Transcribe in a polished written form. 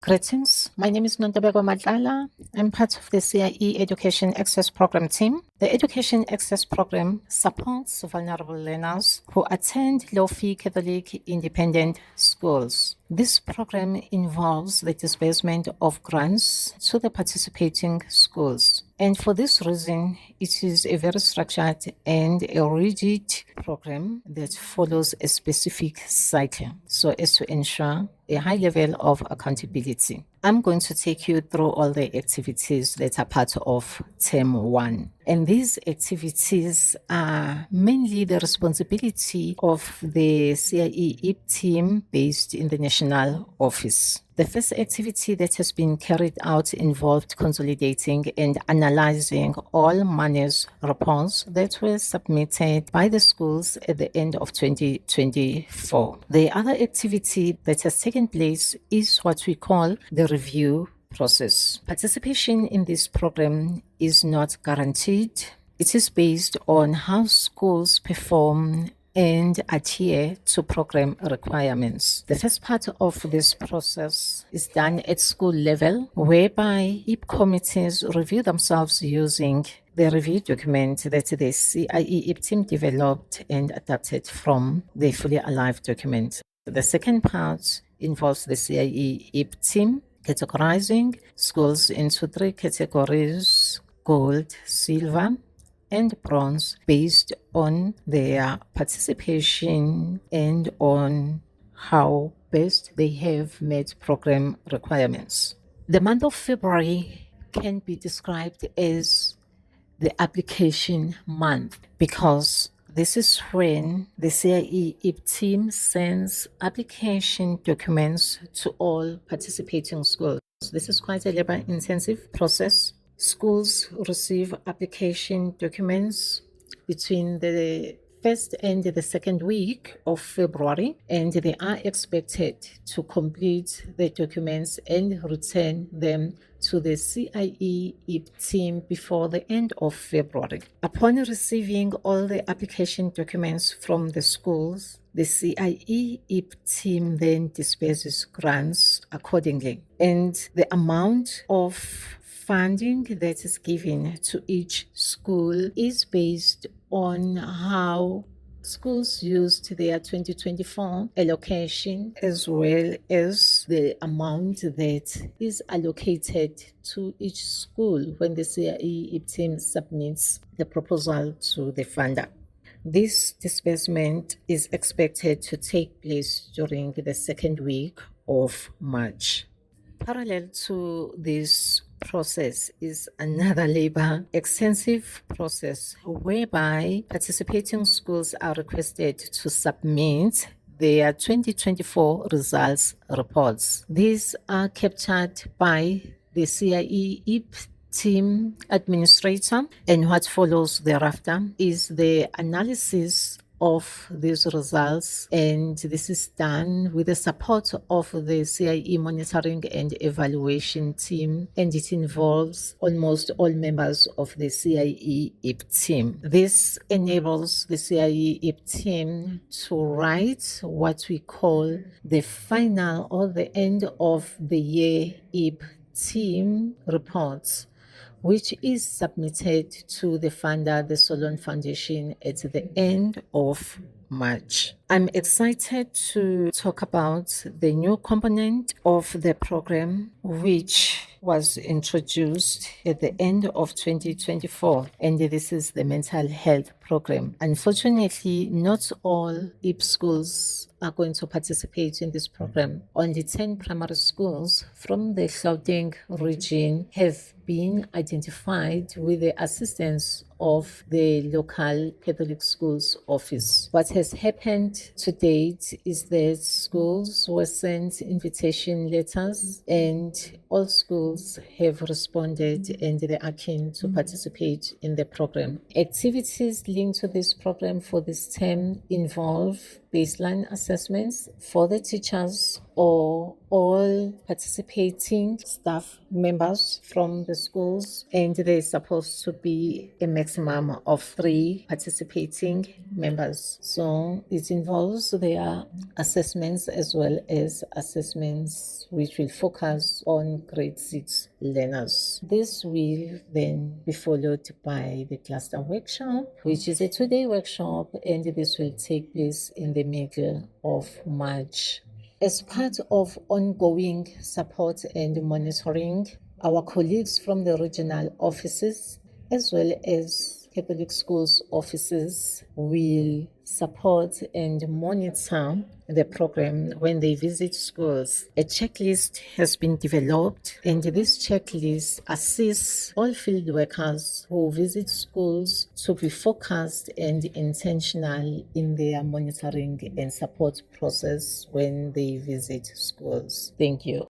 Greetings. My name is Nontabeko Matlala. I'm part of the CIE Education Access Program team. The Education Access Program supports vulnerable learners who attend low-fee Catholic independent schools. This program involves the disbursement of grants to the participating schools. And for this reason, it is a very structured and a rigid program that follows a specific cycle so as to ensure a high level of accountability. I'm going to take you through all the activities that are part of Term 1. And these activities are mainly the responsibility of the CIE IP team based in the national office. The first activity that has been carried out involved consolidating and analyzing all manners reports that were submitted by the schools at the end of 2024. The other activity that has taken place is what we call the review process. Participation in this program is not guaranteed. It is based on how schools perform and adhere to program requirements. The first part of this process is done at school level, whereby IP committees review themselves using the review document that the CIE IP team developed and adapted from the Fully Alive document. The second part involves the CIE IP team categorizing schools into 3 categories: gold, silver, and bronze, based on their participation and on how best they have met program requirements. The month of February can be described as the application month because this is when the CIE IP team sends application documents to all participating schools. This is quite a labor-intensive process. Schools receive application documents between the first and the second week of February, and they are expected to complete the documents and return them to the CIE IP team before the end of February. Upon receiving all the application documents from the schools, the CIE IP team then disperses grants accordingly, and the amount of funding that is given to each school is based on how schools used their 2024 allocation, as well as the amount that is allocated to each school when the CIE IP team submits the proposal to the funder. This disbursement is expected to take place during the second week of March. Parallel to this process is another labor-extensive process whereby participating schools are requested to submit their 2024 results reports. These are captured by the CIE IP team administrator, and what follows thereafter is the analysis of these results, and this is done with the support of the CIE monitoring and evaluation team, and it involves almost all members of the CIE IP team. This enables the CIE IP team to write what we call the final or the end of the year IP team reports, which is submitted to the funder, the Solon Foundation, at the end of March. I'm excited to talk about the new component of the program, which was introduced at the end of 2024, and this is the mental health program. Unfortunately, not all IP schools are going to participate in this program. Only 10 primary schools from the Gauteng region have been identified with the assistance of the local Catholic schools office. What has happened to date is that schools were sent invitation letters, and all schools have responded and they are keen to participate in the program. Activities linked to this program for this term involve baseline assessments for the teachers, or all participating staff members from the schools, and there's supposed to be a maximum of 3 participating members. So it involves their assessments as well as assessments which will focus on grade 6 learners. This will then be followed by the cluster workshop, which is a 2-day workshop, and this will take place in the middle of March. As part of ongoing support and monitoring, our colleagues from the regional offices as well as Catholic schools offices will support and monitor the program when they visit schools. A checklist has been developed, and this checklist assists all field workers who visit schools to be focused and intentional in their monitoring and support process when they visit schools. Thank you.